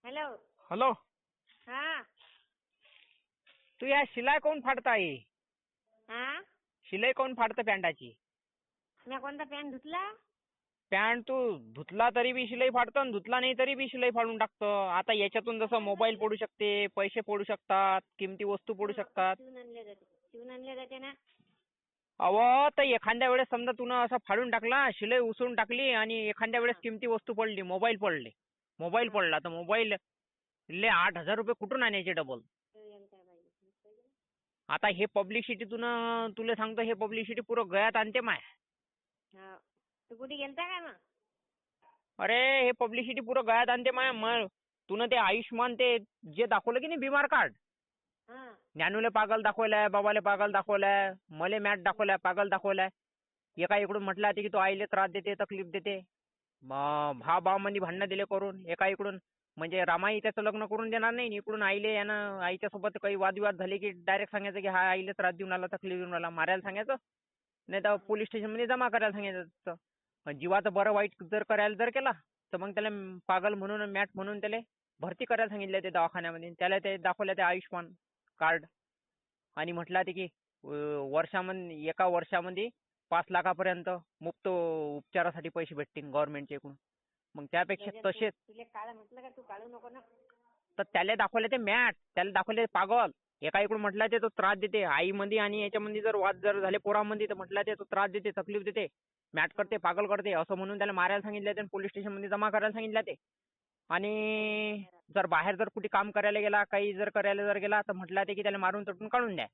Hello. Hello. हा तू या शिलाई कोण फाडताय? हा शिलाई कोण फाडतं पॅन्टाची? मी कोणता पॅन्ट धुतला? पॅन्ट तू धुतला तरी बी शिलाई फाडतं आणि धुतला नाही तरी बी शिलाई फाडून टाकतं. आता याच्यातून जसं मोबाईल पडू शकते, पैसे पडू शकतात, किमती वस्तू पडू शकतात. शिवून आणले जाते ना. अव तर एखाद्या वेळेस समजा तुनं असं फाडून टाकला, शिलाई उसळून टाकली आणि एखाद्या वेळेस किमती वस्तू पडली, मोबाईल पडले, मोबाईल पडला तर मोबाईल ले 8,000 रुपये कुठून आणायचे डबल? आता हे पब्लिसिटीतून तुला सांगतो, हे पब्लिसिटी पुरं गळ्यात आणते माय. तू कुठे गेलता का मग? अरे हे पब्लिसिटी पुरं गळ्यात आणते माय. मग तुनं ते आयुष्यमान ते जे दाखवलं की नाही बिमार कार्ड, ज्ञानूले पागल दाखवलाय, बाबाले पागल दाखवलाय, मले मॅट दाखवलाय, पागल दाखवलाय. एका इकडून म्हटलं होते की तो आईले त्रास देते, तकलीफ देते, भाव मध्ये भांडणं दिले करून. एका इकडून म्हणजे रामाई त्याचं लग्न करून देणार नाही, इकडून आईले यानं आईच्या सोबत काही वादविवाद झाले की डायरेक्ट सांगायचं की हा आईले त्रास देऊन आला, तकलीफ देऊन आला, मारायला सांगायचं, नाही तर पोलीस स्टेशनमध्ये जमा करायला सांगायचं. जीवाचं बरं वाईट जर करायला जर केला तर मग त्याला पागल म्हणून, मॅट म्हणून त्याला भरती करायला सांगितले ते दवाखान्यामध्ये. त्याला ते दाखवलं ते आयुष्यमान कार्ड आणि म्हटलं ते की वर्षामध्ये, एका वर्षामध्ये 5 लाखापर्यंत मुक्त उपचारासाठी पैसे भेटतील गव्हर्नमेंटच्या इकडून. मग त्यापेक्षा तसेच तुला काळ म्हटलं का, तू काढू नको ना. तर त्याला दाखवले ते मॅट, त्याला दाखवले पागल. एका इकडून म्हटलं ते तो त्रास देते आईमध्ये आणि याच्यामध्ये जर वाद जर झाले पोरामध्ये तर म्हटलं ते तो त्रास देते, तकलीफ देते, मॅट करते, पागल करते, असं म्हणून त्याला मारायला सांगितलं ते, पोलीस स्टेशनमध्ये जमा करायला सांगितलं ते. आणि जर बाहेर जर कुठे काम करायला गेला, काही जर करायला जर गेला तर म्हटलं ते की त्याला मारून तटून काढून द्या.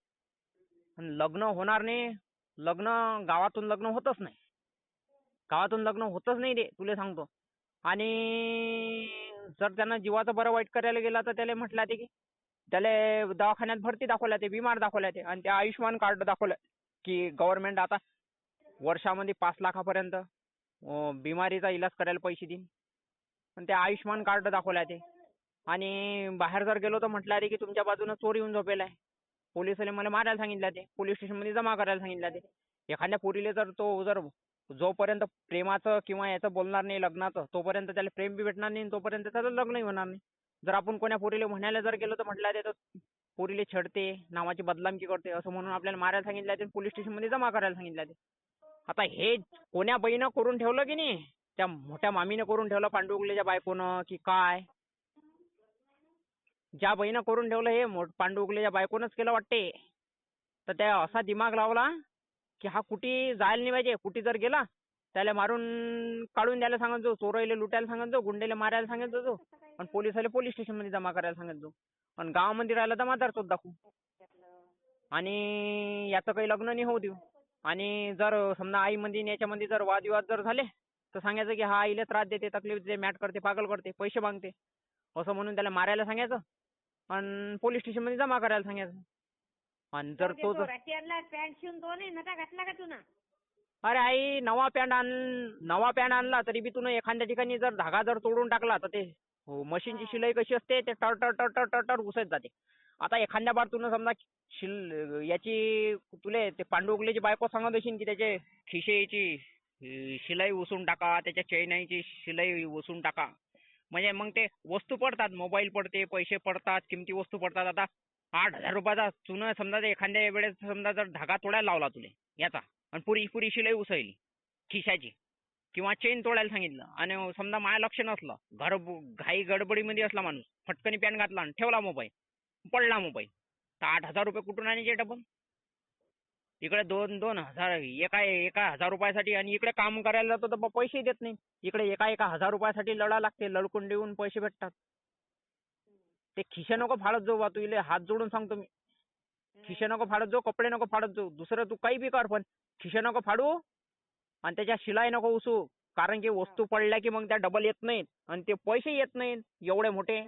लग्न होणार नाही, लग्न गावातून लग्न होतच नाही, गावातून लग्न होतच नाही ते तुला सांगतो. आणि जर त्यांना जीवाचं बरं वाईट करायला गेला तर त्याला म्हटलं ते की त्याला दवाखान्यात भरती दाखवल्या, ते बिमार दाखवल्या ते, आणि ते आयुष्यमान कार्ड दाखवलं की गव्हर्नमेंट आता वर्षामध्ये 5 लाखापर्यंत बिमारीचा इलाज करायला पैसे देईन. पण ते आयुष्यमान कार्ड दाखवल्या ते. आणि बाहेर जर गेलो तर म्हटलं रे की तुमच्या बाजूने चोर येऊन झोपेला आहे, पोलिसले मला मारायला सांगितलं ते, पोलीस स्टेशनमध्ये जमा करायला सांगितलं ते. एखाद्या पोरीले जर तो जर जोपर्यंत प्रेमाचं किंवा याचं बोलणार नाही लग्नाचं, तोपर्यंत त्याला प्रेम बी भेटणार नाही, तोपर्यंत त्याचं लग्नही होणार नाही. जर आपण कोण्या पोरीले म्हणायला जर गेलो तर म्हटलं ते पोरीले छेडते, नावाची बदनामी करते, असं म्हणून आपल्याला मारायला सांगितलं ते, पोलीस स्टेशनमध्ये जमा करायला सांगितलं ते. आता हे कोण्या बाईनं करून ठेवलं की नाही, त्या मोठ्या मामीनं करून ठेवलं, पांडुगलेच्या बायकोनं की काय, ज्या बाईनं करून ठेवलं हे पांडुगलेच्या बायकोनंच केलं वाटते. तर त्या असा दिमाग लावला की हा कुठे जायला नाही पाहिजे, कुठे जर गेला त्याला मारून काढून द्यायला सांगत जो, चोराईले लुटायला सांगत जो, गुंडेला मारायला सांगत जो, आणि पोलिसाला पोलीस स्टेशनमध्ये जमा करायला सांगत जो, आणि गावामध्ये राहिला तर माधार चोत दाखवू, आणि याचं काही लग्न नाही होऊ देऊ. आणि जर समजा आईमध्ये याच्यामध्ये जर वादविवाद जर झाले तर सांगायचं की हा आईला त्रास देते, तकलीफ देते, मॅट करते, पागल करते, पैसे मागते, असं म्हणून त्याला मारायला सांगायचं आणि पोलीस स्टेशनमध्ये जमा करायला सांगायचं. आणि जर तो पॅन्ट शिवून तो नाही नका घातला का तू ना? अरे आई नवा पॅन्ट आणला तरी बी तुला एखाद्या ठिकाणी जर धागा जर तोडून टाकला तर ते मशीनची शिलाई कशी असते, ते टर टर टर टर टर टर घुसत जाते. आता एखाद्या बार तुला समजा याची तुले ते पांडुगलेची बायको सांगत असेल की त्याचे खिशेची शिलाई उसून टाका, त्याच्या चैनाची शिलाई उसून टाका, म्हणजे मग ते वस्तू पडतात, मोबाईल पडते, पैसे पडतात, किमती वस्तू पडतात. आता 8,000 रुपयाचा तुनं समजा एखाद्या वेळेस समजा जर धागा तोडायला लावला तुले याचा आणि पुरी शिलाई उसळली खिशाची किंवा चेन तोडायला सांगितलं, आणि समजा माझ्या लक्ष नसलं, घाई गडबडीमध्ये असला माणूस, फटकनी पॅन घातला आणि ठेवला मोबाईल, पडला मोबाईल, तर 8,000 रुपये कुठून आणायचे डबल? इकडे 2,000 एका 1,000 रुपयासाठी, आणि इकडे काम करायला जातो तर पैसे देत नाही. इकडे एका 1,000 रुपयासाठी लढा लागते, लडकून देऊन पैसे भेटतात. ते खिशे नको फाडत जाऊ बा, तू इले हात जोडून सांगतो मी, खिशे नको फाडत जाऊ, कपडे नको फाडत जाऊ, दुसरं तू काही बी कर, पण खिशे नको फाडू आणि त्याच्या शिलाई नको उसू, कारण की वस्तू पडल्या की मग त्या डबल येत नाहीत आणि ते पैसे येत नाहीत एवढे मोठे.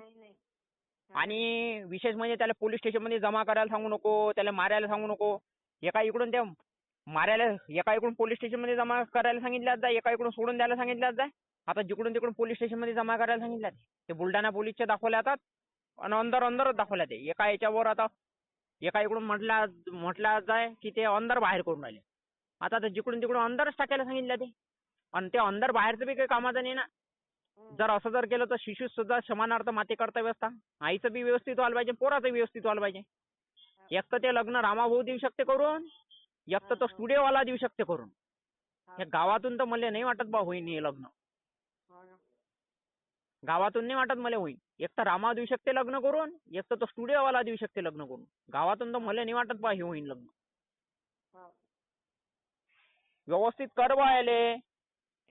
आणि विशेष म्हणजे त्याला पोलीस स्टेशनमध्ये जमा करायला सांगू नको, त्याला मारायला सांगू नको. एका इकडून त्या मारायला, एका इकडून पोलीस स्टेशनमध्ये जमा करायला सांगितल्यात जाय, एका इकडून सोडून द्यायला सांगितल्यात जाय. आता जिकडून तिकडून पोलीस स्टेशनमध्ये जमा करायला सांगितल्यात, ते बुलढाणा पोलीसचे दाखवले जातात आणि अंदरच दाखवल्या ते. एका याच्यावर आता एका इकडून म्हटलं जाय की ते अंदर बाहेर करून राहिले. आता तर जिकडून तिकडून अंदरच टाकायला सांगितलं ते, आणि ते अंदर बाहेरचं बी काही कामाचं नाही ना. जर असं जर केलं तर शिशु सुद्धा समानार्थ माते करता व्यवस्था. आईचं बी व्यवस्थित व्हायला पाहिजे, पोराचं व्यवस्थित व्हायला पाहिजे. एक तर ते लग्न रामाभाऊ देऊ शकते करून, एक तर तो स्टुडिओवाला देऊ शकते करून. हो. हे गावातून तर मला नाही वाटत बा होईन हे लग्न. हो ना. गावातून नाही वाटत मला होईल. एक तर रामा देऊ शकते लग्न करून, एक तर तो स्टुडिओवाला देऊ शकते लग्न करून. गावातून तर मला नाही वाटत बा हे होईल लग्न. हो. व्यवस्थित कर बा याले.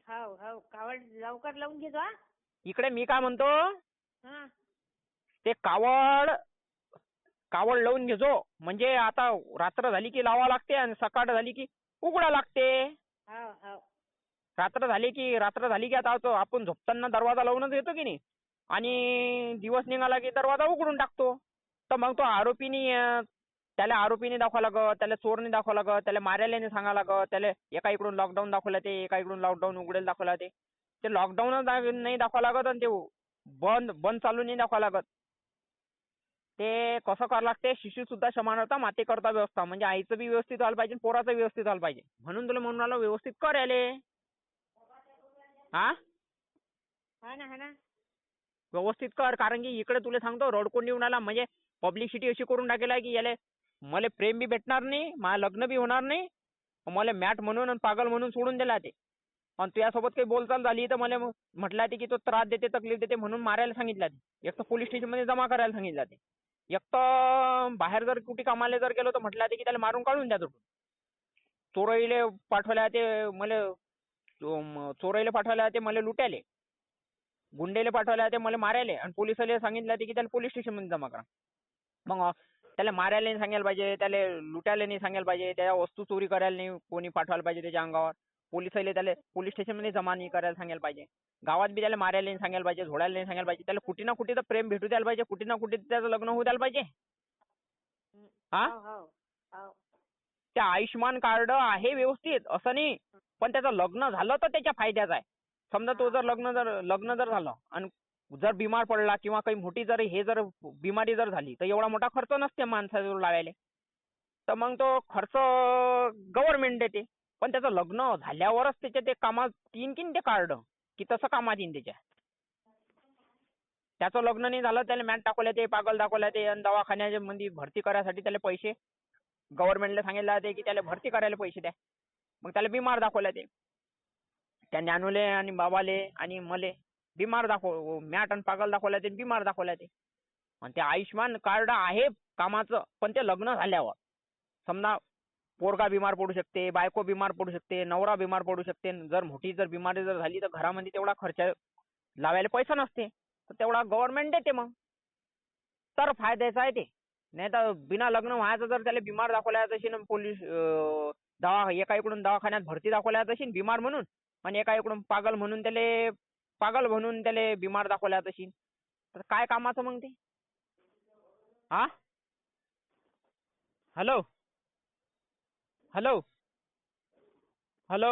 हो हो कावड लवकर लावून घेतो हा. इकडे मी काय म्हणतो, हा. ते कावड कावड लावून घेजो. म्हणजे आता रात्र झाली की लावा लागते आणि सकाळ झाली की उघडा लागते. हो हो. रात्र झाली की आता आपण झोपताना दरवाजा लावूनच येतो की नाही, आणि दिवस निघाला की दरवाजा उघडून टाकतो. तर मग तो त्याला आरोपीने दाखवा लागत, त्याला चोरने दाखवा लागत, त्याला मारायला सांगा लागत, त्याला एका इकडून लॉकडाऊन दाखवला ते, एका इकडून लॉकडाऊन उघडेल दाखवला ते. ते लॉकडाऊन नाही दाखवा लागत आणि ते बंद चालू नाही दाखवा लागत. ते कसं करावं लागते, शिशु सुद्धा समानता माते करता व्यवस्था. म्हणजे आईचं बी व्यवस्थित व्हायला पाहिजे, पोराचं व्यवस्थित व्हायला पाहिजे. म्हणून तुला म्हणून राहिलो व्यवस्थित कर याले. हा हा ना. हा ना. व्यवस्थित कर. कारण की इकडे तुला सांगतो रडकोंडी उन्हाला म्हणजे पब्लिसिटी अशी करून टाकेल आहे की याले मला प्रेम बी भेटणार नाही, मला लग्न बी होणार नाही, मला मॅट म्हणून आणि पागल म्हणून सोडून दिला ते. आणि तुझ्यासोबत काही बोलचाल झाली तर मला म्हटलं ते की तो त्रास देते, तकलीफ देते म्हणून मारायला सांगितलं ते. एक तर पोलीस स्टेशनमध्ये जमा करायला सांगितलं ते. एक तर बाहेर जर कुठे कामाला जर गेलो तर म्हटलं ते की त्याला मारून काढून द्या. चोराईले पाठवल्या ते मला, चोराईले पाठवल्या ते मला लुटायले, गुंडेले पाठवल्या ते मला मारायले, आणि पोलिसाला सांगितलं ते की त्याला पोलीस स्टेशनमध्ये जमा करा. मग त्याला मारायला नाही सांगायला पाहिजे, त्याला लुटायला नाही सांगायला पाहिजे, त्या वस्तू चोरी करायला नाही कोणी पाठवायला पाहिजे त्याच्या अंगावर. पोलिसाला त्याला पोलीस स्टेशनमध्ये जमा नाही करायला सांगायला पाहिजे. गावात बी त्याला मारायला नाही सांगायला पाहिजे, झोडायला नाही सांगायला पाहिजे. त्याला कुठे ना कुठे तर प्रेम भेटू द्यायला पाहिजे, कुठे ना कुठे त्याचं लग्न होऊ द्यायला पाहिजे. हा, हो हो हो. त्या आयुष्यमान कार्ड आहे व्यवस्थित असं नाही, पण त्याचं लग्न झालं तर त्याच्या फायद्याचं आहे. समजा तो जर लग्न जर झालं आणि जर बिमार पडला किंवा काही मोठी जर बिमारी जर झाली तर एवढा मोठा खर्च नसते माणसाजवळ लावायला. तर मग तो खर्च गव्हर्नमेंट देते. पण त्याचं लग्न झाल्यावरच त्याच्या ते कामात येईन की ते कार्ड, की तसं कामात येईन त्याच्या. त्याचं लग्न नाही झालं त्याला मॅट दाखवल्या ते, पागल दाखवल्या ते, आणि दवाखान्याच्या मध्ये भरती करायसाठी त्याला पैसे गव्हर्नमेंटला सांगितलं जाते की त्याला भरती करायला पैसे द्या. मग त्याला बिमार दाखवल्या ते, त्या ज्ञानूले आणि बाबाले आणि मले बिमार मॅट आणि पागल दाखवल्या ते, बिमार दाखवल्या ते. आणि ते आयुष्यमान कार्ड आहे कामाचं, पण ते लग्न झाल्यावर समजा पोरगा बिमार पडू शकते, बायको बिमार पडू शकते, नवरा बिमार पडू शकते. जर मोठी बिमारी जर झाली तर घरामध्ये तेवढा खर्च लावायला पैसा नसते, तर तेवढा गव्हर्नमेंट देते. मग तर फायद्याचं आहे ते. नाही तर बिना लग्न व्हायचं जर त्याला बिमार दाखवल्या तशी ना पोलीस एका इकडून दवाखान्यात भरती दाखवल्या तशी बिमार म्हणून, आणि एका इकडून पागल म्हणून त्याला बिमार दाखवल्या तशी, तर काय कामाचं मग ते. हा, hello hello hello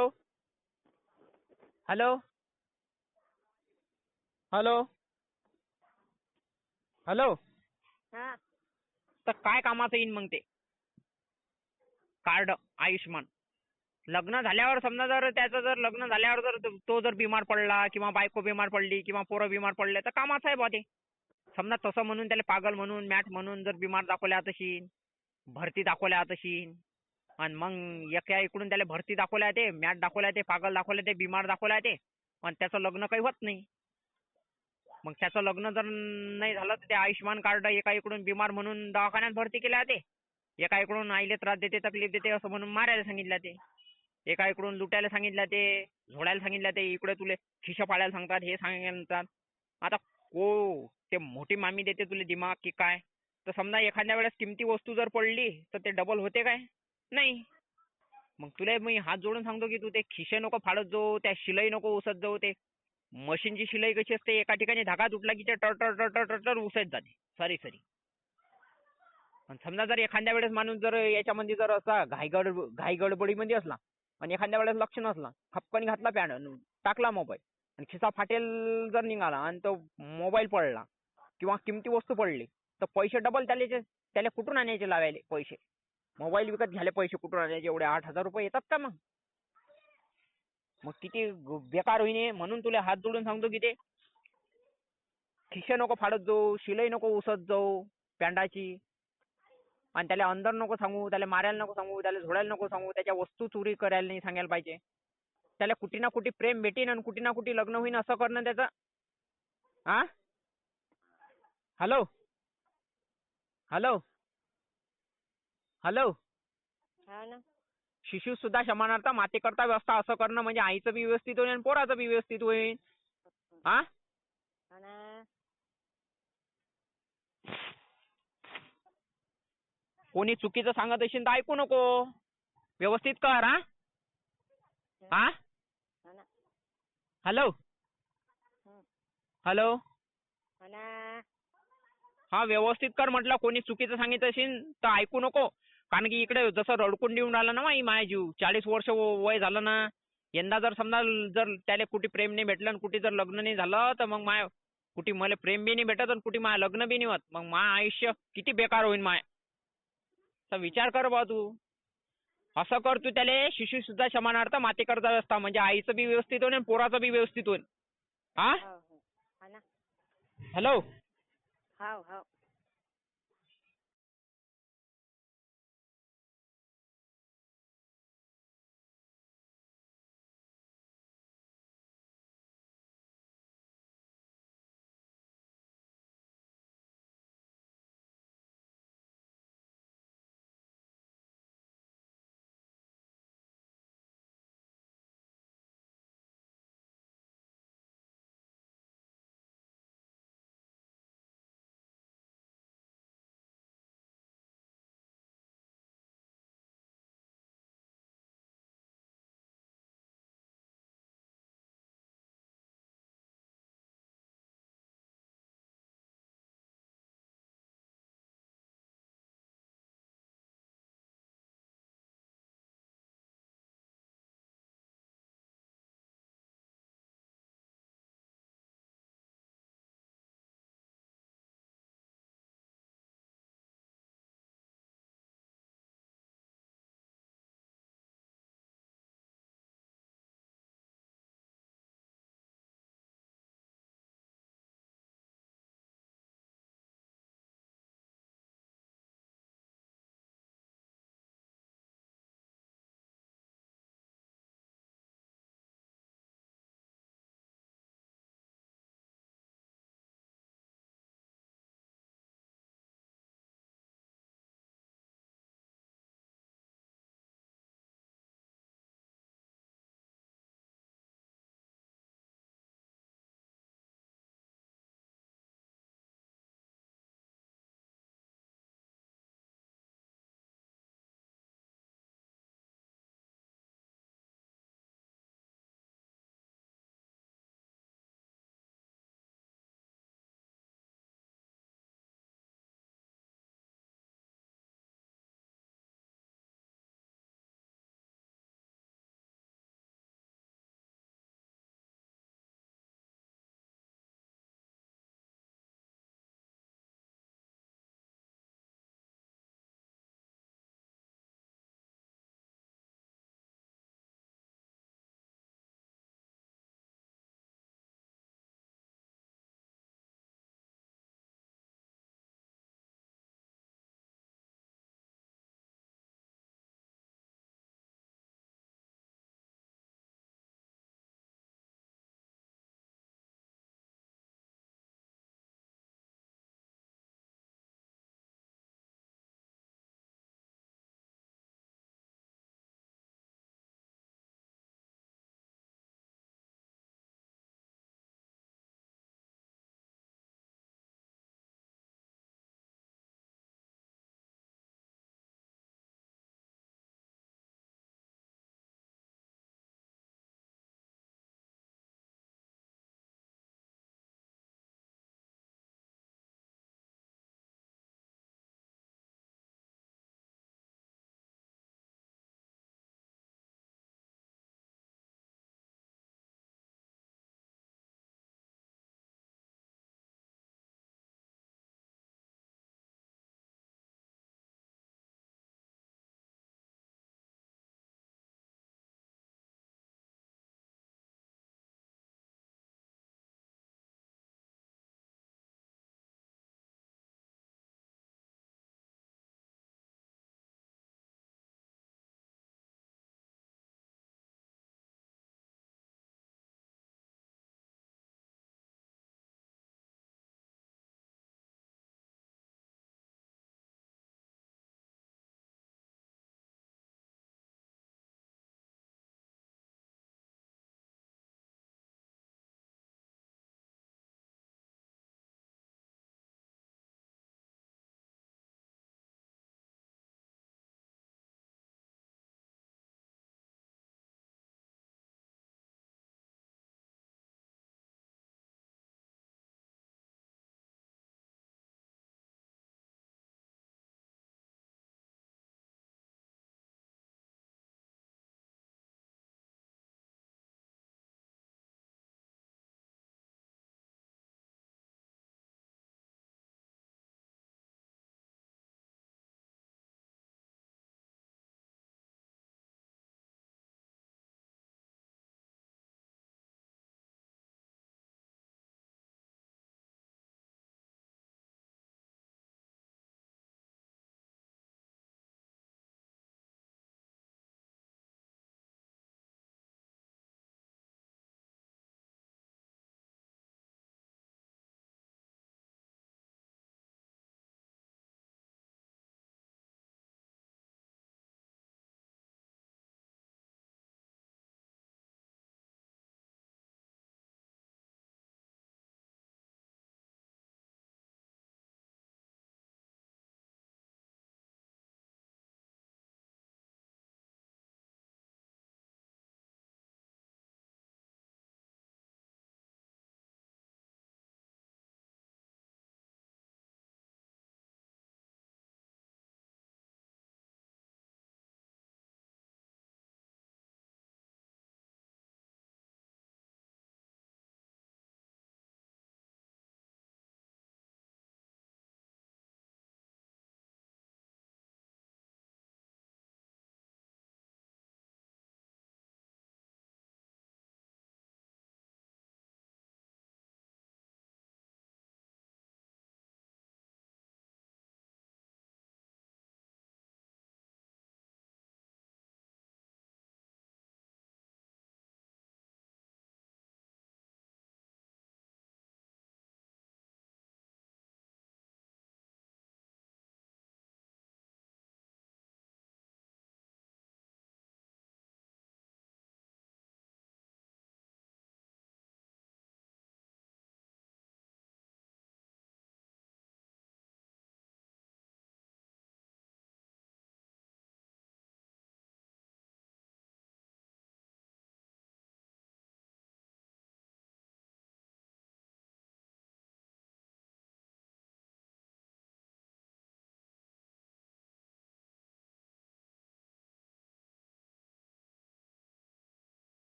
hello hello hello हा. तर काय कामाचं येईन मग ते कार्ड आयुष्यमान. लग्न झाल्यावर समजा जर त्याचं जर लग्न झाल्यावर जर तो जर बिमार पडला किंवा बायको बिमार पडली किंवा पोरं बिमार पडले तर कामाचं आहे बा ते. समजा तसं म्हणून त्याला पागल म्हणून मॅट म्हणून जर बिमार दाखवल्या तशी, भरती दाखवल्या तशी, आणि मग एका इकडून त्याला भरती दाखवल्या ते, मॅट दाखवल्या ते, पागल दाखवल्या ते, बिमार दाखवल्या ते, आणि त्याचं लग्न काही होत नाही. मग त्याचं लग्न जर नाही झालं तर ते आयुष्यमान कार्ड एका इकडून बिमार म्हणून दवाखान्यात भरती केल्या ते, एका इकडून आईले त्रास देते, तकलीफ देते असं म्हणून मारायला सांगितलं ते, एका इकडून लुटायला सांगितलं ते, झोडायला सांगितलं ते, इकडे तुले खिशा पाडायला सांगतात, हे सांगतात. आता ते मोठी मामी देते तुले दिमाग की काय. तर समजा एखाद्या वेळेस किमती वस्तू जर पडली तर ते डबल होते काय? नाही. मग तुला मी हात जोडून सांगतो की तू ते खिशे नको फाडत जाऊ, त्या शिलाई नको उसत जाऊ. ते मशीनची शिलाई कशी असते, एका ठिकाणी धागा तुटला की ते टर उसत जाते सारी. आणि समजा जर एखाद्या वेळेस माणूस जर याच्यामध्ये जर असा घाई गडबडीमध्ये असला आणि एखाद्या वेळेस लक्ष नसला, खपकन घातला पॅड टाकला मोबाईल आणि खिसा फाटेल जर निघाला आणि तो मोबाईल पडला किंवा किमती वस्तू पडली तर पैसे डबल त्याला कुठून आणायचे लावायले पैसे. मोबाईल विकत घ्यायला पैसे कुठून आणायचे, एवढे 8,000 रुपये येतात का? मग किती बेकार होईने. म्हणून तुला हात जोडून सांगतो की ते खिशे नको फाडत जाऊ, शिलाई नको उसत जाऊ पॅन्टाची. आणि त्याला अंदर नको सांगू, त्याला मारायला नको सांगू, त्याला झोडायला नको सांगू, त्याच्या वस्तू चोरी करायला नाही सांगायला पाहिजे. त्याला कुठे ना कुठे प्रेम भेटीन आणि कुठे ना कुठे लग्न होईन असं करणं त्याचं. हा? Hello hello hello. हा ना. शिशु सुद्धा समानार्थ माते करता व्यवस्था असं करणं म्हणजे आईचं बी व्यवस्थित होईल आणि पोराचं बी व्यवस्थित होईल. हा? हा ना. कोणी चुकीचं सांगत असेल तर ऐकू नको, व्यवस्थित कर. हा? हा? हा ना. Hello hello. हा ना. हा, व्यवस्थित कर म्हटलं. कोणी चुकीचं सांगितलं असेल तर ऐकू नको. कारण की इकडे जसं रडकुंडी येऊन राहिला ना माझ्या जीव. 40 वर्ष वय झालं ना. यंदा जर समजा जर त्याला कुठे प्रेम नाही भेटलं आणि कुठे जर लग्न नाही झालं तर मग माय कुठे मला प्रेम बी नाही भेटत आणि कुठे माय लग्न बी नाही होत. मग माय आयुष्य किती बेकार होईल माय. तर विचार कर बा तू. असं कर तू त्याला शिशु सुद्धा समानार्थ माते करता व्यवस्था म्हणजे आईचं बी व्यवस्थित होईल आणि पोराचं बी व्यवस्थित होईल. हा? हो हो. हा ना. हॅलो. हो हो.